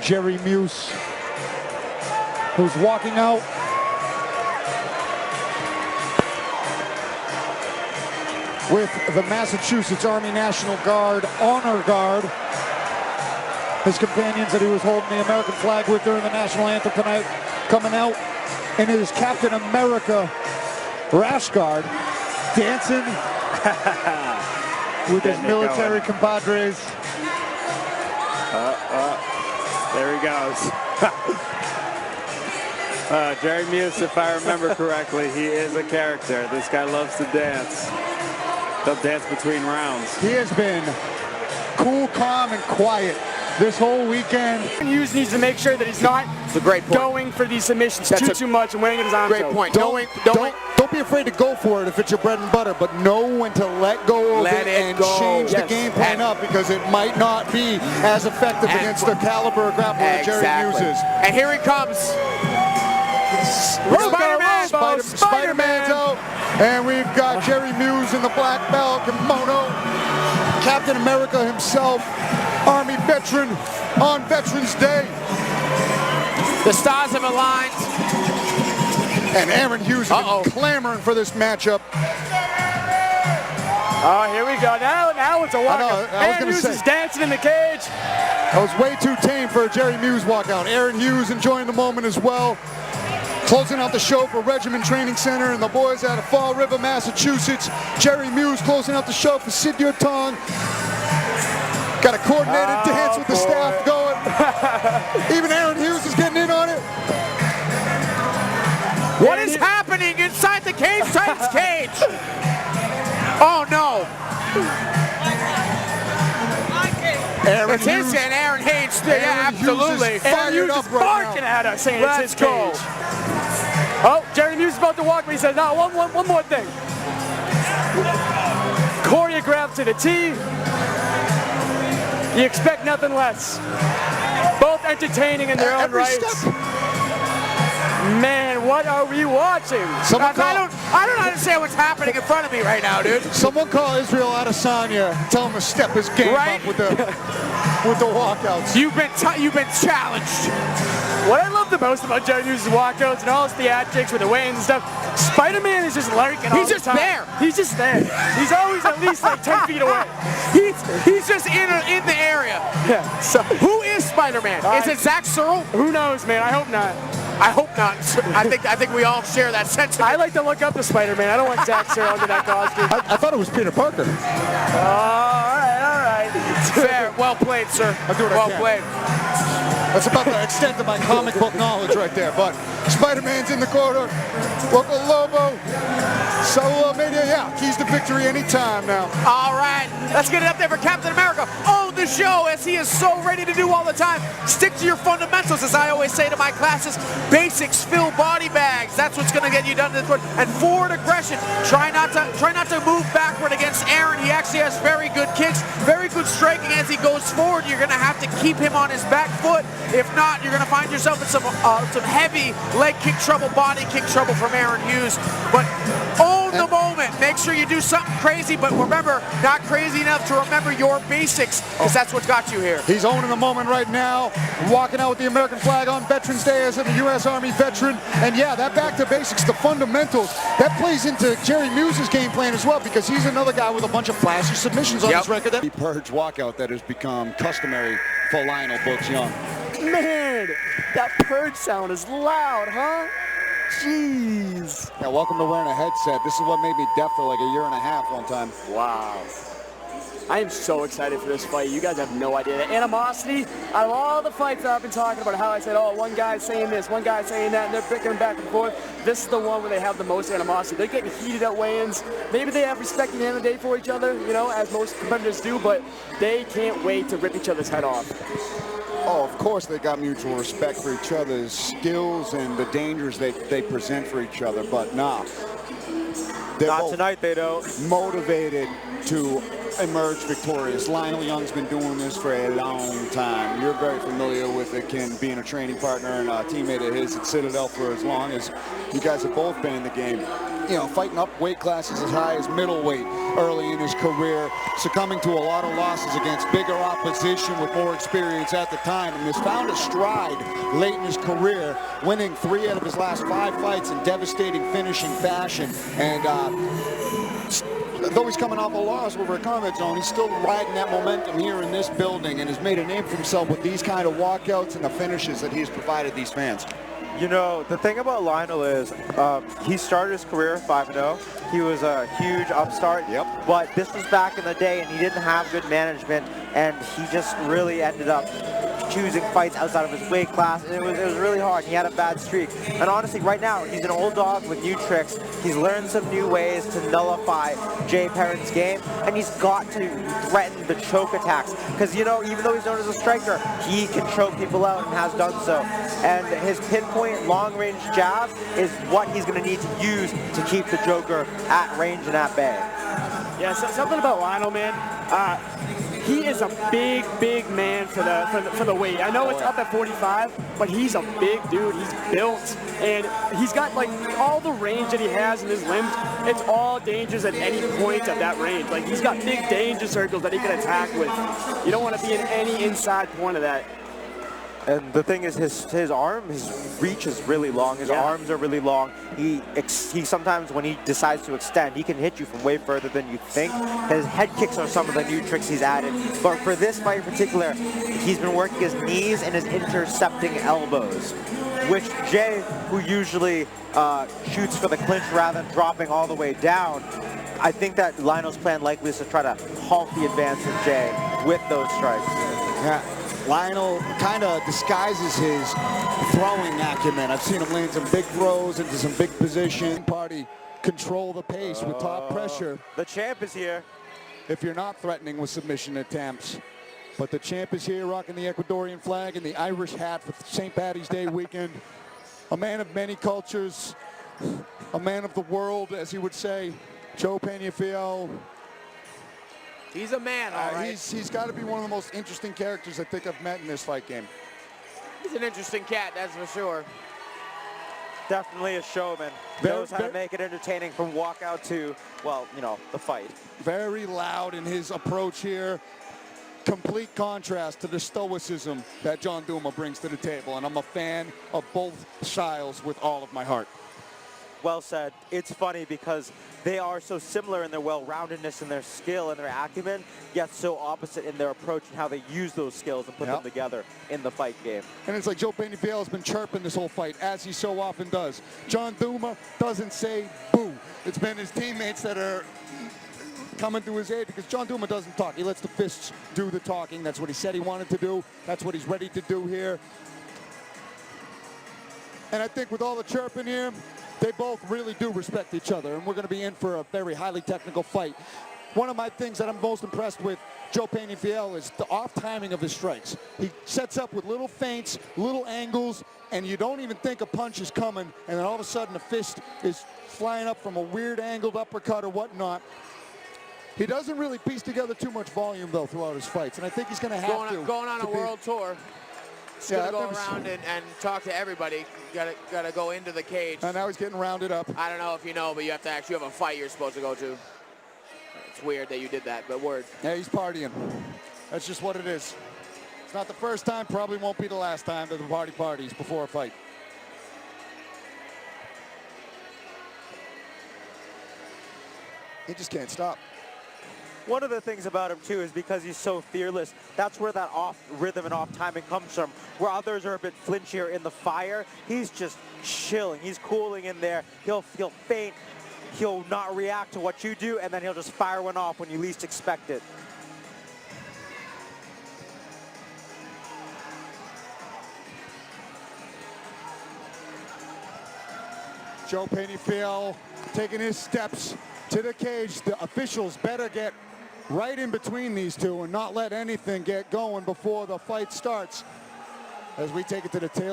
Jerry Muse, who's walking out. With the Massachusetts Army National Guard Honor Guard. His companions that he was holding the American flag with during the national anthem tonight, coming out in his Captain America rash guard, dancing with his military compadres. There he goes. Jerry Muse, if I remember correctly, he is a character. This guy loves to dance. They'll dance between rounds. He has been cool, calm, and quiet this whole weekend. Hughes needs to make sure that he's not going for these submissions too much and weighing at his arms. Great point. Don't be afraid to go for it if it's your bread and butter, but know when to let go of it and change the game plan up, because it might not be as effective against the caliber of grappler that Jerry Muse is. And here he comes. Spider-Man's out, and we've got Jerry Muse in the black belt kimono. Captain America himself, Army veteran on Veterans Day. The stars have aligned. And Aaron Hughes is clamoring for this matchup. Oh, here we go. Now it's a walkout. Aaron Hughes is dancing in the cage. That was way too tame for a Jerry Muse walkout. Aaron Hughes enjoying the moment as well. Closing out the show for Regiment Training Center and the boys out of Fall River, Massachusetts. Jerry Muse closing out the show for Sid Yurtong. Got a coordinated dance with the staff going. Even Aaron Hughes is getting in on it. What is happening inside the Cage Titans cage? Oh no. Aaron It's his and Aaron Haynes. Yeah, absolutely. Aaron Hughes is barking at us saying it's his cage. Oh, Jerry Muse is about to walk, but he says, no, one more thing. Choreographed to the T. You expect nothing less. Both entertaining in their own right. Man, what are we watching? I don't understand what's happening in front of me right now, dude. Someone call Israel Adesanya, tell him to step his game up with the walkouts. You've been challenged. What I love the most about Jerry Muse's walkouts and all his theatrics with the weigh-ins and stuff, Spider-Man is just lurking all the time. There. He's just there. He's always at least like 10 feet away. He's just in the area. Yeah. So, who is Spider-Man? Is it Zach Searle? Who knows, man? I hope not. I hope not. I think we all share that sentiment. I like to look up to Spider-Man. I don't want Zach Searle under that costume. I thought it was Peter Parker. All right. Fair. Well played, sir. Well played. That's about the extent of my comic book knowledge right there. But Spider-Man's in the corner. Local Lobo. So maybe, keys to victory anytime now. All right, let's get it up there for Captain America. Own the show, as he is so ready to do all the time. Stick to your fundamentals, as I always say to my classes. Basics, fill body bags. That's what's going to get you done this one. And forward aggression. Try not to move backward against Aaron. He actually has very good kicks, very good striking as he goes forward. You're going to have to keep him on his back foot. If not, you're going to find yourself in some heavy leg kick trouble, body kick trouble from Aaron Hughes. But own the moment. Make sure you do something crazy, but remember, not crazy enough to remember your basics, because that's what got you here. He's owning the moment right now, walking out with the American flag on Veterans Day as a U.S. Army veteran. And yeah, that back to basics, the fundamentals, that plays into Jerry Muse's game plan as well, because he's another guy with a bunch of flashy submissions on his record. The purge walkout that has become customary for Lionel Brooks Young. Man, that purge sound is loud, huh? Jeez. Yeah, welcome to wearing a headset. This is what made me deaf for like a year and a half one time. Wow. I am so excited for this fight. You guys have no idea. The animosity out of all the fights that I've been talking about, how I said, oh, one guy's saying this, one guy's saying that, and they're bickering back and forth. This is the one where they have the most animosity. They're getting heated at weigh-ins. Maybe they have respect at the end of the day for each other, you know, as most competitors do, but they can't wait to rip each other's head off. Oh, of course they got mutual respect for each other's skills and the dangers they present for each other, but nah. They're not tonight, they don't. Motivated to emerge victorious. Lionel Young's been doing this for a long time. You're very familiar with it, Ken, being a training partner and a teammate of his at Citadel for as long as you guys have both been in the game. You know, fighting up weight classes as high as middleweight early in his career, succumbing to a lot of losses against bigger opposition with more experience at the time, and has found a stride late in his career, winning 3 out of his last 5 fights in devastating finishing fashion. And though he's coming off a loss over a combat zone, he's still riding that momentum here in this building and has made a name for himself with these kind of walkouts and the finishes that he's provided these fans. You know, the thing about Lionel is he started his career 5-0. He was a huge upstart, but this was back in the day and he didn't have good management, and he just really ended up choosing fights outside of his weight class, and it was really hard. He had a bad streak. And honestly, right now, he's an old dog with new tricks. He's learned some new ways to nullify Jay Perrin's game, and he's got to threaten the choke attacks. Because, you know, even though he's known as a striker, he can choke people out and has done so. And his pinpoint long-range jab is what he's going to need to use to keep the Joker at range and at bay. Yeah, so something about Lionel, man. He is a big man for the weight. I know it's up at 45, but he's a big dude. He's built, and he's got like all the range that he has in his limbs. It's all dangers at any point of that range. Like, he's got big danger circles that he can attack with. You don't want to be in any inside point of that. And the thing is, his arm, his reach is really long. His arms are really long. He sometimes, when he decides to extend, he can hit you from way further than you think. His head kicks are some of the new tricks he's added. But for this fight in particular, he's been working his knees and his intercepting elbows, which Jay, who usually shoots for the clinch rather than dropping all the way down, I think that Lionel's plan likely is to try to halt the advance of Jay with those strikes. Yeah. Lionel kind of disguises his throwing acumen. I've seen him land some big throws into some big position. Party control the pace with top pressure. The champ is here. If you're not threatening with submission attempts. But the champ is here rocking the Ecuadorian flag and the Irish hat for St. Paddy's Day weekend. A man of many cultures, a man of the world, as he would say, Joe Peñafiel. He's a man, all right. He's got to be one of the most interesting characters I think I've met in this fight game. He's an interesting cat, that's for sure. Definitely a showman. Knows how to make it entertaining from walkout to, well, you know, the fight. Very loud in his approach here. Complete contrast to the stoicism that John Duma brings to the table. And I'm a fan of both styles with all of my heart. Well said. It's funny because they are so similar in their well-roundedness and their skill and their acumen, yet so opposite in their approach and how they use those skills and put them together in the fight game. And it's like Joe Peñafiel has been chirping this whole fight, as he so often does. John Duma doesn't say boo. It's been his teammates that are coming to his aid, because John Duma doesn't talk. He lets the fists do the talking. That's what he said he wanted to do. That's what he's ready to do here. And I think with all the chirping here, they both really do respect each other, and we're going to be in for a very highly technical fight. One of my things that I'm most impressed with Joe Peñafiel is the off timing of his strikes. He sets up with little feints, little angles, and you don't even think a punch is coming, and then all of a sudden a fist is flying up from a weird angled uppercut or whatnot. He doesn't really piece together too much volume, though, throughout his fights, and I think he's going to have to. Going on a world tour. He's gonna go around and talk to everybody. Gotta go into the cage. And now he's getting rounded up. I don't know if you know, but you have to actually have a fight you're supposed to go to. It's weird that you did that, but word. Yeah, he's partying. That's just what it is. It's not the first time, probably won't be the last time that the party parties before a fight. He just can't stop. One of the things about him, too, is because he's so fearless, that's where that off rhythm and off timing comes from. Where others are a bit flinchier in the fire, he's just chilling. He's cooling in there. He'll feint. He'll not react to what you do, and then he'll just fire one off when you least expect it. Joe Peñafiel taking his steps to the cage. The officials better get right in between these two and not let anything get going before the fight starts, as we take it to the tail